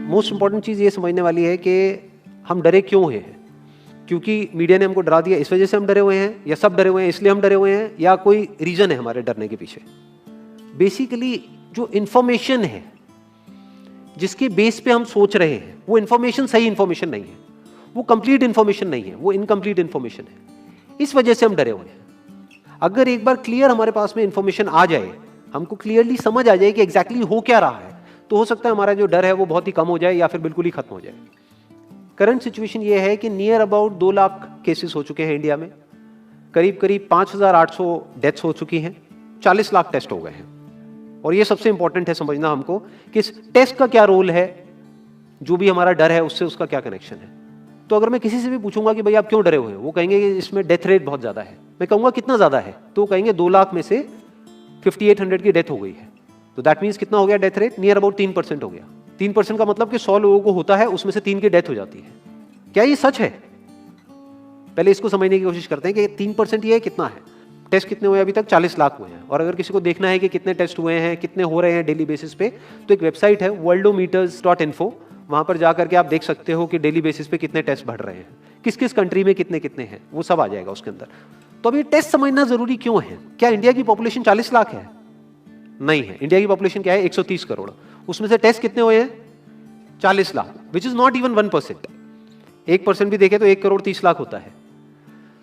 Most important चीज़ ये समझने वाली है कि हम डरे क्यों हैं। क्योंकि मीडिया ने हमको डरा दिया इस वजह से हम डरे हुए हैं, या सब डरे हुए हैं इसलिए हम डरे हुए हैं, या कोई रीज़न है हमारे डरने के पीछे। बेसिकली जो इन्फॉर्मेशन है जिसके बेस पे हम सोच रहे हैं वो इन्फॉर्मेशन सही इन्फॉर्मेशन नहीं है, वो कंप्लीट इन्फॉर्मेशन नहीं है, वो इनकम्प्लीट इन्फॉर्मेशन है। इस वजह से हम डरे हुए हैं। अगर एक बार क्लियर हमारे पास में इन्फॉर्मेशन आ जाए, हमको क्लियरली समझ आ जाए कि एग्जैक्टली हो क्या रहा है, तो हो सकता है हमारा जो डर है वो बहुत ही कम हो जाए या फिर बिल्कुल ही खत्म हो जाए। करंट सिचुएशन ये है कि नियर अबाउट 2 लाख केसेस हो चुके हैं इंडिया में, करीब करीब 5,800 डेथ्स हो चुकी हैं, 40 लाख टेस्ट हो गए हैं। और ये सबसे इंपॉर्टेंट है समझना हमको कि इस टेस्ट का क्या रोल है, जो भी हमारा डर है उससे उसका क्या कनेक्शन है। तो अगर मैं किसी से भी पूछूंगा कि भाई आप क्यों डरे हुए हो, वो कहेंगे कि इसमें डेथ रेट बहुत ज़्यादा है। मैं कहूँगा कितना ज़्यादा है, तो वो कहेंगे 2 लाख में से 5800 की डेथ हो गई है। तो दैट मीन्स कितना हो गया डेथ रेट, नियर अबाउट 3% हो गया। 3% का मतलब कि 100 लोगों को होता है, उसमें से 3 की डेथ हो जाती है। क्या ये सच है? पहले इसको समझने की कोशिश करते हैं कि 3% ये कितना है। टेस्ट कितने हुए अभी तक? 40 लाख हुए हैं। और अगर किसी को देखना है कि कितने टेस्ट हुए हैं, कितने हो रहे हैं डेली बेसिस पे, तो एक वेबसाइट है worldometers.info, वहां पर जाकर के आप देख सकते हो कि डेली बेसिस पे कितने टेस्ट बढ़ रहे हैं, किस किस कंट्री में कितने कितने हैं, वो सब आ जाएगा उसके अंदर। तो अब ये टेस्ट समझना जरूरी क्यों है? क्या इंडिया की पॉपुलेशन 40 लाख है? नहीं है। इंडिया की पॉपुलेशन क्या है? 130 करोड़। उसमें से टेस्ट कितने हुए हैं? 40 lakh, which is not even 1%। 1% भी देखे तो 1 करोड़ 30 लाख होता है।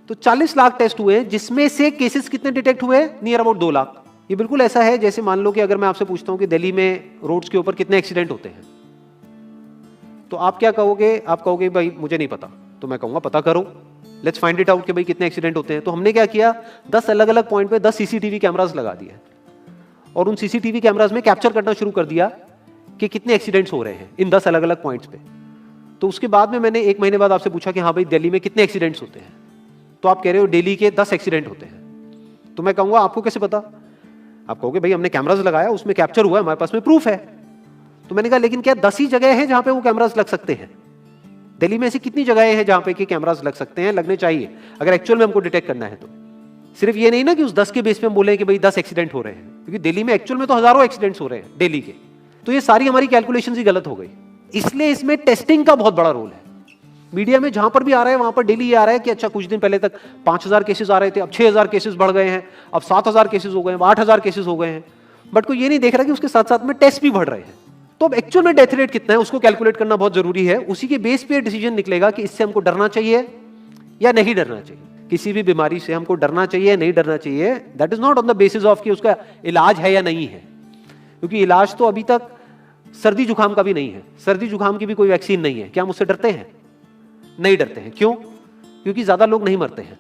तो 40 लाख टेस्ट हुए, जिसमें से केसेस कितने डिटेक्ट हुए? Near about 2 lakh. ये बिल्कुल ऐसा है जैसे मान लो कि अगर मैं आपसे पूछता हूं कि दिल्ली में रोड्स के ऊपर कितने एक्सीडेंट होते हैं, तो आप क्या कहोगे? आप कहोगे भाई मुझे नहीं पता। तो मैं कहूंगा पता करो, लेट्स फाइंड इट आउट कि भाई कितने एक्सीडेंट होते हैं। तो हमने क्या किया, 10 अलग अलग पॉइंट पे 10 सीसीटीवी कैमरास लगा दिए और उन सीसीटीवी कैमरास में कैप्चर करना शुरू कर दिया कि कितने एक्सीडेंट्स हो रहे हैं इन 10 अलग अलग पॉइंट्स पे। तो उसके बाद में मैंने 1 महीने बाद आपसे पूछा कि हाँ भाई दिल्ली में कितने एक्सीडेंट्स होते हैं, तो आप कह रहे हो डेली के 10 एक्सीडेंट होते हैं। तो मैं कहूंगा आपको कैसे पता? आप कहोगे भाई हमने कैमरास लगाया, उसमें कैप्चर हुआ है, हमारे पास में प्रूफ है। तो मैंने कहा लेकिन क्या 10 ही जगह है जहां पे वो कैमरास लग सकते हैं? दिल्ली में ऐसी कितनी जगहें हैं जहां पे कि कैमरास लग सकते हैं, लगने चाहिए अगर एक्चुअल में हमको डिटेक्ट करना है। तो सिर्फ ये नहीं ना कि उस 10 के बेस पे हम बोले कि भाई 10 एक्सीडेंट हो रहे हैं, क्योंकि दिल्ली में एक्चुअल में तो हजारों एक्सीडेंट्स हो रहे हैं डेली के। तो ये सारी हमारी कैलकुलेशंस ही गलत हो गई। इसलिए इसमें टेस्टिंग का बहुत बड़ा रोल है। मीडिया में जहां पर भी आ रहा है वहां पर डेली ये आ रहा है कि अच्छा कुछ दिन पहले तक 5,000 केसेस आ रहे थे, अब 6,000 केसेस बढ़ गए हैं, अब 7,000 केसेस हो गए हैं, 8,000 केसेस हो गए हैं। बट कोई ये नहीं देख रहा कि उसके साथ साथ में टेस्ट भी बढ़ रहे हैं। तो अब एक्चुअल में डेथ रेट कितना है उसको कैलकुलेट करना बहुत जरूरी है। उसी के बेस पे डिसीजन निकलेगा कि इससे हमको डरना चाहिए या नहीं डरना चाहिए। किसी भी बीमारी से हमको डरना चाहिए नहीं डरना चाहिए, that is not on the basis of कि उसका इलाज है या नहीं है। क्योंकि इलाज तो अभी तक सर्दी जुकाम का भी नहीं है, सर्दी जुकाम की भी कोई वैक्सीन नहीं है। क्या हम उससे डरते हैं? नहीं डरते हैं। क्यों? क्योंकि ज्यादा लोग नहीं मरते हैं।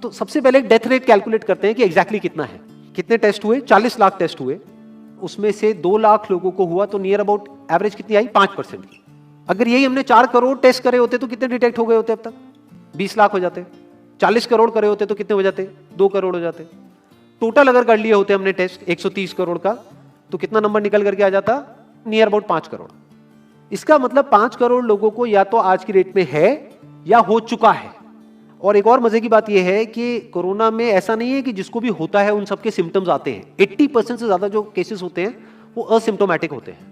तो सबसे पहले डेथ रेट कैलकुलेट करते हैं कि एग्जैक्टली कितना है। कितने टेस्ट हुए? 40 लाख टेस्ट हुए, उसमें से 2 लाख लोगों को हुआ, तो नियर अबाउट एवरेज कितनी आई? 5% की। अगर यही हमने 4 करोड़ टेस्ट करे होते तो कितने डिटेक्ट हो गए होते? अब तक 20 लाख हो जाते। 40 करोड़ करे होते तो कितने हो जाते? 2 करोड़ हो जाते। टोटल अगर कर लिए होते हमने टेस्ट 130 करोड़ का, तो कितना नंबर निकल करके आ जाता? Near about 5 crore. इसका मतलब 5 करोड़ लोगों को या तो आज की डेट में है या हो चुका है। और एक और मजे की बात यह है कि कोरोना में ऐसा नहीं है कि जिसको भी होता है उन सबके सिम्टम्स आते हैं। 80% से ज्यादा जो केसेस होते हैं वो असिम्टोमेटिक होते हैं,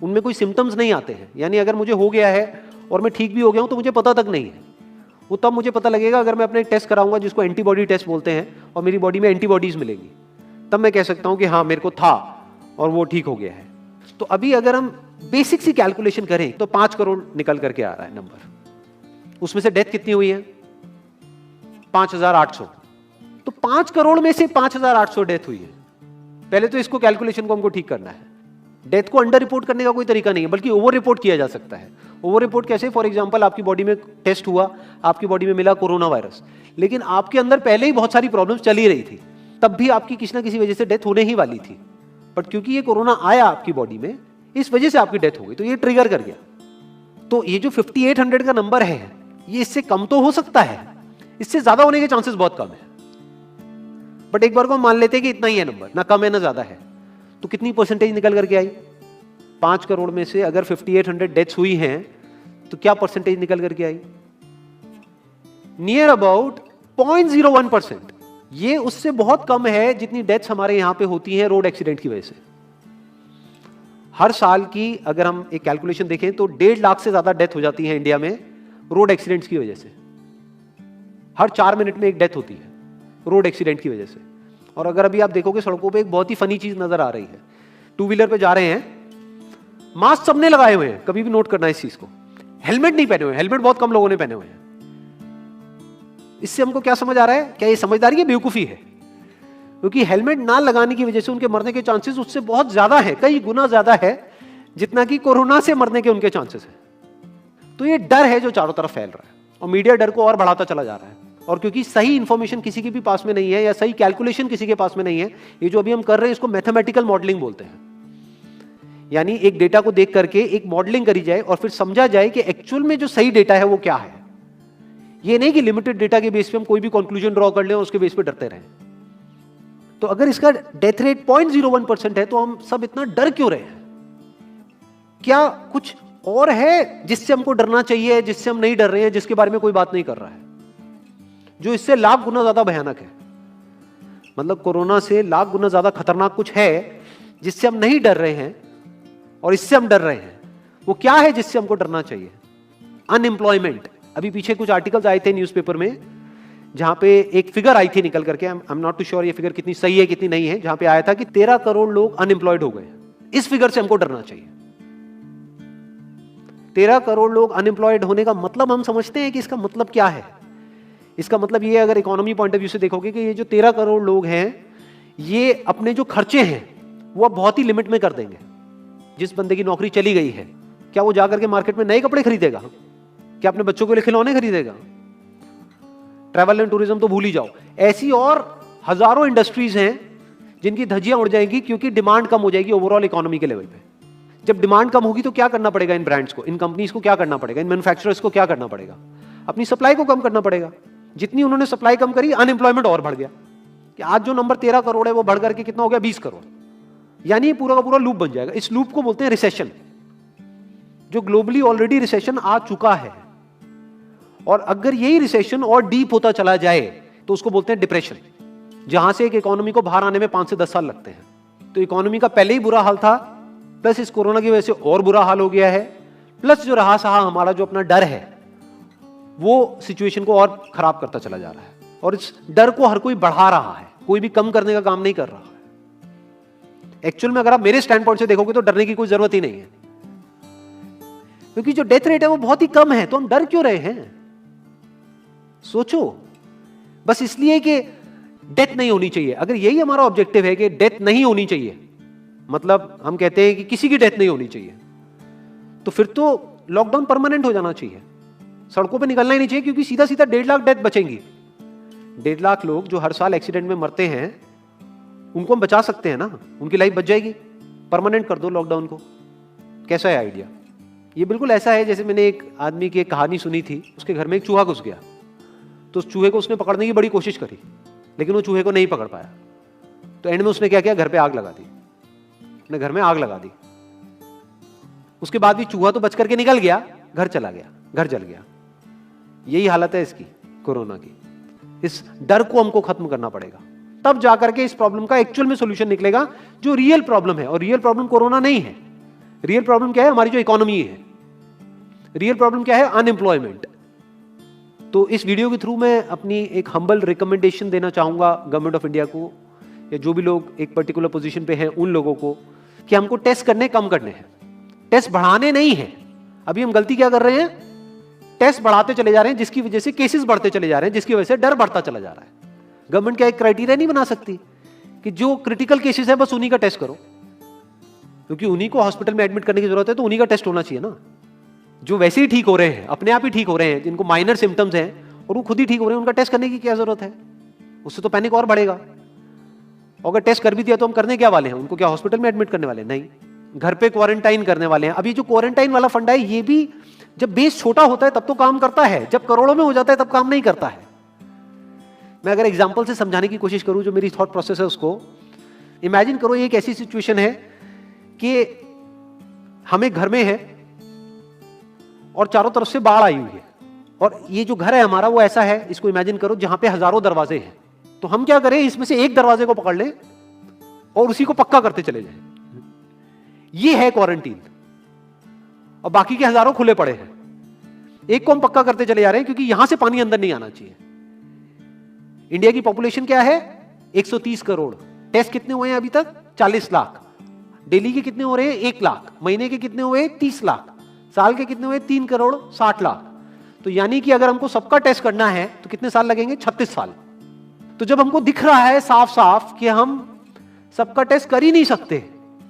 उनमें कोई सिम्टम्स नहीं आते हैं। यानी अगर मुझे हो गया है और मैं ठीक भी हो गया हूं तो मुझे पता तक नहीं है। वो तब मुझे पता लगेगा अगर मैं अपने टेस्ट कराऊंगा जिसको एंटीबॉडी टेस्ट बोलते हैं, और मेरी बॉडी में एंटीबॉडीज मिलेंगी, तब मैं कह सकता हूं कि हाँ मेरे को था और वो ठीक हो गया है। तो अभी अगर हम बेसिक सी कैलकुलेशन करें तो 5 करोड़ निकल करके आ रहा है नंबर। उसमें से डेथ कितनी हुई है? 5,800। तो 5 करोड़ में से 5,800 डेथ हुई है। पहले तो इसको कैलकुलेशन को हमको ठीक करना है। डेथ को अंडर रिपोर्ट करने का कोई तरीका नहीं है, बल्कि ओवर रिपोर्ट किया जा सकता है। ओवर रिपोर्ट कैसे? फॉर एग्जांपल आपकी बॉडी में टेस्ट हुआ, आपकी बॉडी में मिला कोरोना वायरस, लेकिन आपके अंदर पहले ही बहुत सारी प्रॉब्लम्स चली रही थी, तब भी आपकी किसी ना किसी वजह से डेथ होने ही वाली थी। बट क्योंकि ये कोरोना आया आपकी बॉडी में, इस वजह से आपकी डेथ हो गई, तो ये ट्रिगर कर गया। तो ये जो 5800 का नंबर है, ये इससे कम तो हो सकता है, इससे ज्यादा होने के चांसेस बहुत कम है। बट एक बार को हम मान लेते हैं कि इतना ही है नंबर, ना कम है ना ज्यादा है, तो कितनी परसेंटेज निकल करके आई? 5 करोड़ में से अगर 5800 डेथ्स हुई हैं तो क्या परसेंटेज निकल करके आई? Near about 0.01%। ये उससे बहुत कम है जितनी डेथ्स हमारे यहां पे होती हैं रोड एक्सीडेंट की वजह से। हर साल की अगर हम एक कैलकुलेशन देखें तो 1.5 लाख से ज्यादा डेथ हो जाती है इंडिया में रोड एक्सीडेंट्स की वजह से। हर 4 मिनट में एक डेथ होती है रोड एक्सीडेंट की वजह से। और अगर अभी आप देखोगे सड़कों पे एक बहुत ही फनी चीज नजर आ रही है, टू व्हीलर पे जा रहे हैं, मास्क सबने लगाए हुए हैं, कभी भी नोट करना इस चीज को, हेलमेट नहीं पहने हुए, हेलमेट बहुत कम लोगों ने पहने हुए हैं। इससे हमको क्या समझ आ रहा है? क्या ये समझदारी है, बेवकूफी है? क्योंकि हेलमेट ना लगाने की वजह से उनके मरने के चांसेस उससे बहुत ज्यादा है, कई गुना ज्यादा है जितना कि कोरोना से मरने के उनके चांसेस है। तो ये डर है जो चारों तरफ फैल रहा है और मीडिया डर को और बढ़ाता चला जा रहा है। और क्योंकि सही इंफॉर्मेशन किसी के भी पास में नहीं है या सही कैलकुलेशन किसी के पास में नहीं है, ये जो अभी हम कर रहे हैं इसको मैथमेटिकल मॉडलिंग बोलते हैं। यानी एक डेटा को देख करके एक मॉडलिंग करी जाए और फिर समझा जाए कि एक्चुअल में जो सही डेटा है वो क्या है। ये नहीं कि लिमिटेड डेटा के बेस पे हम कोई भी कंक्लूजन ड्रॉ कर लें और उसके बेस पे डरते रहें। तो अगर इसका डेथ रेट 0.01% है तो हम सब इतना डर क्यों रहे हैं? क्या कुछ और है जिससे हमको डरना चाहिए, जिससे हम नहीं डर रहे हैं, जिसके बारे में कोई बात नहीं कर रहा है, जो इससे लाख गुना ज्यादा भयानक है? मतलब कोरोना से लाख गुना ज्यादा खतरनाक कुछ है जिससे हम नहीं डर रहे हैं और इससे हम डर रहे हैं। वो क्या है जिससे हमको डरना चाहिए? अनएम्प्लॉयमेंट। अभी पीछे कुछ आर्टिकल्स आए थे न्यूज़पेपर में जहां पे एक फिगर आई थी निकल करके, I am not too sure ये फिगर कितनी सही है कितनी नहीं है, जहां पे आया था कि 13 करोड़ लोग अनएम्प्लॉयड हो गए। इस फिगर से हमको डरना चाहिए। 13 करोड़ लोग अनएम्प्लॉयड होने का मतलब हम समझते हैं कि इसका मतलब क्या है? इसका मतलब ये, अगर इकोनॉमी पॉइंट ऑफ व्यू से देखोगे, कि ये जो 13 करोड़ लोग हैं ये अपने जो खर्चे हैं वो अब बहुत ही लिमिट में कर देंगे। जिस बंदे की नौकरी चली गई है, क्या वो जाकर के मार्केट में नए कपड़े खरीदेगा? क्या अपने बच्चों के लिए खिलौने खरीदेगा? ट्रैवल एंड टूरिज्म तो भूल ही जाओ। ऐसी और हजारों इंडस्ट्रीज हैं जिनकी धज्जियां उड़ जाएंगी क्योंकि डिमांड कम हो जाएगी ओवरऑल इकोनॉमी के लेवल पे। जब डिमांड कम होगी तो क्या करना पड़ेगा इन ब्रांड्स को, इन कंपनीज को क्या करना पड़ेगा, इन मैन्युफैक्चरर्स को क्या करना पड़ेगा? अपनी सप्लाई को कम करना पड़ेगा। जितनी उन्होंने सप्लाई कम करी, अनएम्प्लॉयमेंट और बढ़ गया कि आज जो नंबर 13 करोड़ है वो बढ़ करके कितना हो गया? 20 करोड़। यानी पूरा का पूरा लूप बन जाएगा। इस लूप को बोलते हैं रिसेशन, जो ग्लोबली ऑलरेडी रिसेशन आ चुका है। और अगर यही रिसेशन और डीप होता चला जाए तो उसको बोलते हैं डिप्रेशन, जहां से एक इकोनॉमी को बाहर आने में 5 से 10 साल लगते हैं। तो इकोनॉमी का पहले ही बुरा हाल था, प्लस इस कोरोना की वजह से और बुरा हाल हो गया है, प्लस जो रहा सहा हमारा जो अपना डर है वो सिचुएशन को और खराब करता चला जा रहा है। और इस डर को हर कोई बढ़ा रहा है, कोई भी कम करने का काम नहीं कर रहा है। एक्चुअल में अगर आप मेरे स्टैंड पॉइंट से देखोगे तो डरने की कोई जरूरत ही नहीं है, क्योंकि जो डेथ रेट है वो बहुत ही कम है। तो हम डर क्यों रहे हैं? सोचो। बस इसलिए कि डेथ नहीं होनी चाहिए। अगर यही हमारा ऑब्जेक्टिव है कि डेथ नहीं होनी चाहिए, मतलब हम कहते हैं कि किसी की डेथ नहीं होनी चाहिए, तो फिर तो लॉकडाउन परमानेंट हो जाना चाहिए। सड़कों पे निकलना ही नहीं चाहिए, क्योंकि सीधा सीधा 1.5 लाख डेथ बचेंगी। 1.5 लाख लोग जो हर साल एक्सीडेंट में मरते हैं उनको हम बचा सकते हैं ना, उनकी लाइफ बच जाएगी। परमानेंट कर दो लॉकडाउन को। कैसा है आइडिया? ये बिल्कुल ऐसा है जैसे मैंने एक आदमी की एक कहानी सुनी थी। उसके घर में एक चूहा घुस गया, तो उस चूहे को उसने पकड़ने की बड़ी कोशिश करी, लेकिन वो चूहे को नहीं पकड़ पाया। तो एंड में उसने क्या किया? घर पे आग लगा दी। अपने घर में आग लगा दी। उसके बाद भी चूहा तो बच करके निकल गया, घर चला गया, घर जल गया। यही हालत है इसकी, कोरोना की। इस डर को हमको खत्म करना पड़ेगा, तब जाकर के इस प्रॉब्लम का एक्चुअल में सॉल्यूशन निकलेगा, जो रियल प्रॉब्लम है। और रियल प्रॉब्लम कोरोना नहीं है। रियल प्रॉब्लम क्या है? हमारी जो इकोनॉमी है। रियल प्रॉब्लम क्या है? अनएम्प्लॉयमेंट। तो इस वीडियो के थ्रू मैं अपनी एक हम्बल रिकमेंडेशन देना चाहूंगा गवर्नमेंट ऑफ इंडिया को, या जो भी लोग एक पर्टिकुलर पोजीशन पे हैं उन लोगों को, कि हमको टेस्ट करने कम करने हैं, टेस्ट बढ़ाने नहीं है। अभी हम गलती क्या कर रहे हैं? टेस्ट बढ़ाते चले जा रहे हैं, जिसकी वजह से केसेस बढ़ते चले जा रहे हैं, जिसकी वजह से डर बढ़ता चला जा रहा है। गवर्नमेंट क्या एक क्राइटेरिया नहीं बना सकती कि जो क्रिटिकल केसेस है बस उन्हीं का टेस्ट करो, क्योंकि उन्हीं को हॉस्पिटल में एडमिट करने की जरूरत है, तो उन्हीं का टेस्ट होना चाहिए ना। जो वैसे ही ठीक हो रहे हैं, अपने आप ही ठीक हो रहे हैं, जिनको माइनर सिम्टम्स हैं और वो खुद ही ठीक हो रहे हैं, उनका टेस्ट करने की क्या जरूरत है? उससे तो पैनिक और बढ़ेगा। और अगर टेस्ट कर भी दिया तो हम करने क्या वाले हैं? उनको क्या हॉस्पिटल में एडमिट करने वाले हैं? नहीं, घर पे क्वारंटाइन करने वाले हैं। अभी जो क्वारंटाइन वाला फंडा है, ये भी जब बेस छोटा होता है तब तो काम करता है, जब करोड़ों में हो जाता है तब काम नहीं करता है। मैं अगर एग्जांपल से समझाने की कोशिश करूं, जो मेरी थॉट प्रोसेस है उसको इमेजिन करो। एक ऐसी सिचुएशन है कि हम एक घर में है और चारों तरफ से बाढ़ आई हुई है, और ये जो घर है हमारा वो ऐसा है, इसको इमेजिन करो, जहां पे हजारों दरवाजे हैं। तो हम क्या करें? इसमें से एक दरवाजे को पकड़ लें और उसी को पक्का करते चले जाएं। ये है क्वारंटीन, और बाकी के हजारों खुले पड़े हैं। एक को हम पक्का करते चले जा रहे हैं क्योंकि यहां से पानी अंदर नहीं आना चाहिए। इंडिया की पॉपुलेशन क्या है? 130 करोड़। टेस्ट कितने हुए हैं अभी तक? 40 लाख। डेली के कितने हो रहे हैं? 1 लाख। महीने के कितने हुए? 30 लाख। साल के कितने हुए? 3 करोड़ 60 लाख। तो यानी कि अगर हमको सबका टेस्ट करना है तो कितने साल लगेंगे? 36 साल। तो जब हमको दिख रहा है साफ साफ कि हम सबका टेस्ट कर ही नहीं सकते,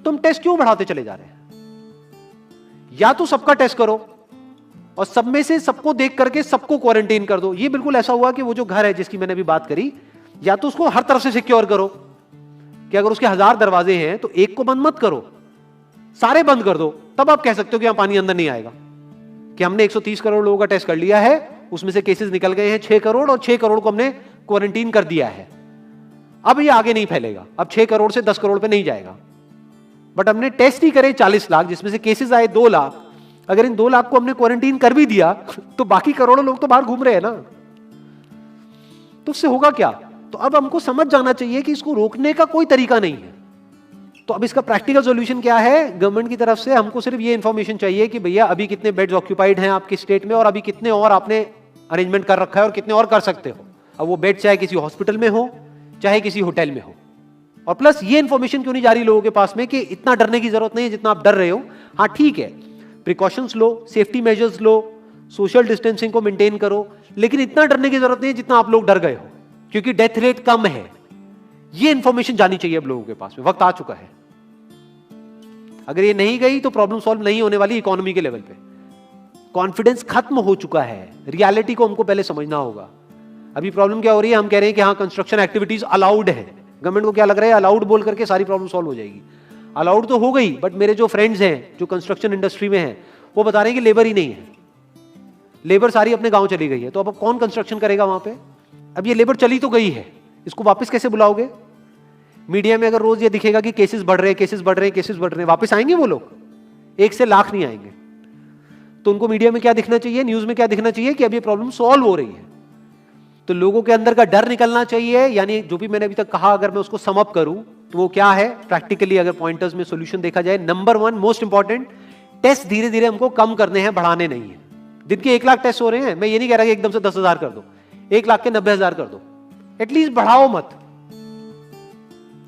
तो हम टेस्ट क्यों बढ़ाते चले जा रहे हैं? या तो सबका टेस्ट करो और सब में से सबको देख करके सबको क्वारंटाइन कर दो। ये बिल्कुल ऐसा हुआ कि वो जो घर है जिसकी मैंने अभी बात करी, या तो उसको हर तरफ से सिक्योर करो कि अगर उसके 1000 दरवाजे हैं तो एक को बंद मत करो, सारे बंद कर दो। तब आप कह सकते हो कि यहां पानी अंदर नहीं आएगा, कि हमने 130 करोड़ लोगों का टेस्ट कर लिया है, उसमें से केसेस निकल गए हैं 6 करोड़ और 6 करोड़ को हमने क्वारंटीन कर दिया है। अब ये आगे नहीं फैलेगा, अब 6 करोड़ से 10 करोड़ पे नहीं जाएगा। बट हमने टेस्ट ही करे 40 लाख, जिसमें से केसेस आए 2 लाख। अगर इन 2 लाख को हमने क्वारंटीन कर भी दिया तो बाकी करोड़ों लोग तो बाहर घूम रहे हैं ना, तो उससे होगा क्या? तो अब हमको समझ जाना चाहिए कि इसको रोकने का कोई तरीका नहीं है। तो अब इसका प्रैक्टिकल सॉल्यूशन क्या है? गवर्नमेंट की तरफ से हमको सिर्फ ये इंफॉर्मेशन चाहिए कि भैया अभी कितने बेड्स ऑक्यूपाइड हैं आपके स्टेट में, और अभी कितने और आपने अरेंजमेंट कर रखा है और कितने और कर सकते हो। अब वो बेड चाहे किसी हॉस्पिटल में हो चाहे किसी होटल में हो। और प्लस ये इंफॉर्मेशन क्यों नहीं जा रही लोगों के पास में कि इतना डरने की जरूरत नहीं है जितना आप डर रहे हो। हाँ ठीक है, प्रिकॉशंस लो, सेफ्टी मेजर्स लो, सोशल डिस्टेंसिंग को मेंटेन करो, लेकिन इतना डरने की जरूरत नहीं है जितना आप लोग डर गए हो, क्योंकि डेथ रेट कम है। ये इंफॉर्मेशन जानी चाहिए अब लोगों के पास में, वक्त आ चुका है। अगर ये नहीं गई तो प्रॉब्लम सॉल्व नहीं होने वाली इकोनॉमी के लेवल पे। कॉन्फिडेंस खत्म हो चुका है, रियलिटी को हमको पहले समझना होगा। अभी प्रॉब्लम क्या हो रही है? हम कह रहे हैं कि हाँ कंस्ट्रक्शन एक्टिविटीज अलाउड है। गवर्नमेंट को क्या लग रहा है अलाउड बोल करके सारी प्रॉब्लम सॉल्व हो जाएगी। अलाउड तो हो गई, बट मेरे जो फ्रेंड्स हैं जो कंस्ट्रक्शन इंडस्ट्री में हैं वो बता रहे हैं कि लेबर ही नहीं है, लेबर सारी अपने गांव चली गई है। तो अब कौन कंस्ट्रक्शन करेगा वहां पे? अब ये लेबर चली तो गई है, इसको वापस कैसे बुलाओगे? मीडिया में अगर रोज ये दिखेगा कि केसेस बढ़ रहे हैं, केसेस बढ़ रहे हैं, केसेस बढ़ रहे हैं, वापस आएंगे वो लोग? 1 से लाख नहीं आएंगे। तो उनको मीडिया में क्या दिखना चाहिए, न्यूज में क्या दिखना चाहिए कि अब ये प्रॉब्लम सॉल्व हो रही है। तो लोगों के अंदर का डर निकलना चाहिए। यानी जो भी मैंने अभी तक कहा अगर मैं उसको सम अप करूं तो वो क्या है प्रैक्टिकली, अगर पॉइंटर्स में सॉल्यूशन देखा जाए। नंबर 1 मोस्ट इंपॉर्टेंट, टेस्ट धीरे धीरे हमको कम करने हैं, बढ़ाने नहीं है। दिन के 1 लाख टेस्ट हो रहे हैं, मैं ये नहीं कह रहा कि एकदम से 10,000 कर दो, 1 लाख के 90,000 कर दो, एटलीस्ट बढ़ाओ मत।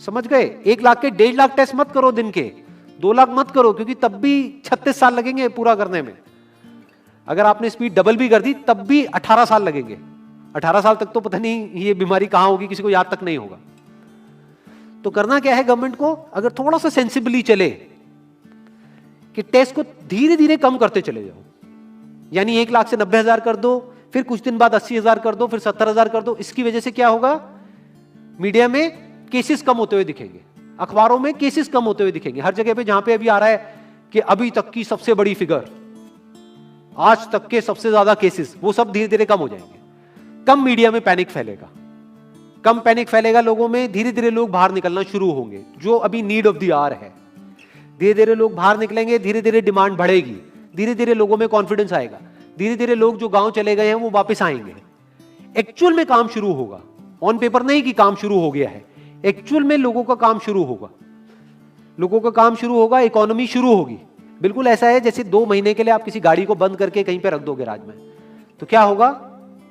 समझ गए? 1 लाख के 1.5 लाख टेस्ट मत करो दिन के, 2 लाख मत करो, क्योंकि तब भी 36 साल लगेंगे पूरा करने में। अगर आपने स्पीड डबल भी कर दी तब भी 18 साल लगेंगे। 18 साल तक तो पता नहीं ये बीमारी कहां होगी, किसी को याद तक नहीं होगा। तो करना क्या है गवर्नमेंट को? अगर थोड़ा सा सेंसिबली चले कि टेस्ट को धीरे धीरे कम करते चले जाओ, यानी 1 लाख से 90,000 कर दो, फिर कुछ दिन बाद 80,000 कर दो, फिर 70,000 कर दो। इसकी वजह से क्या होगा? मीडिया में केसेस कम होते हुए दिखेंगे, अखबारों में केसेस कम होते हुए दिखेंगे, हर जगह पे जहां पे अभी आ रहा है कि अभी तक की सबसे बड़ी फिगर, आज तक के सबसे ज्यादा केसेस, वो सब धीरे धीरे कम हो जाएंगे। कम मीडिया में पैनिक फैलेगा, कम पैनिक फैलेगा लोगों में, धीरे धीरे लोग बाहर निकलना शुरू होंगे, जो अभी नीड ऑफ द आवर है। धीरे धीरे लोग बाहर निकलेंगे, धीरे धीरे डिमांड बढ़ेगी, धीरे धीरे लोगों में कॉन्फिडेंस आएगा, धीरे धीरे लोग जो गांव चले गए हैं वो वापस आएंगे। एक्चुअल में काम शुरू होगा, ऑन पेपर नहीं कि काम शुरू हो गया है, एक्चुअल में लोगों का काम शुरू होगा, लोगों का काम शुरू होगा, इकोनॉमी शुरू होगी। बिल्कुल ऐसा है जैसे 2 महीने के लिए आप किसी गाड़ी को बंद करके कहीं पे रख दोगे राज में, तो क्या होगा?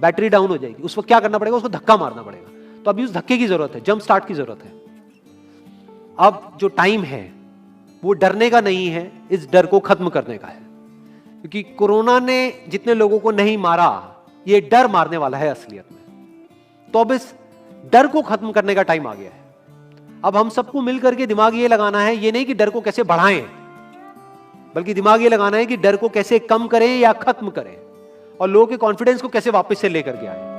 बैटरी डाउन हो जाएगी। उस वक्त क्या करना पड़ेगा? उसको धक्का मारना पड़ेगा। तो अभी उस धक्के की जरूरत है, जंप स्टार्ट की जरूरत है। अब जो टाइम है वो डरने का नहीं है, इस डर को खत्म करने का है। क्योंकि कोरोना ने जितने लोगों को नहीं मारा, ये डर मारने वाला है असलियत में। तो अब इस डर को खत्म करने का टाइम आ गया है। अब हम सबको मिलकर के दिमाग ये लगाना है, ये नहीं कि डर को कैसे बढ़ाएं, बल्कि दिमाग ये लगाना है कि डर को कैसे कम करें या खत्म करें, और लोगों के कॉन्फिडेंस को कैसे वापस से लेकर के आए।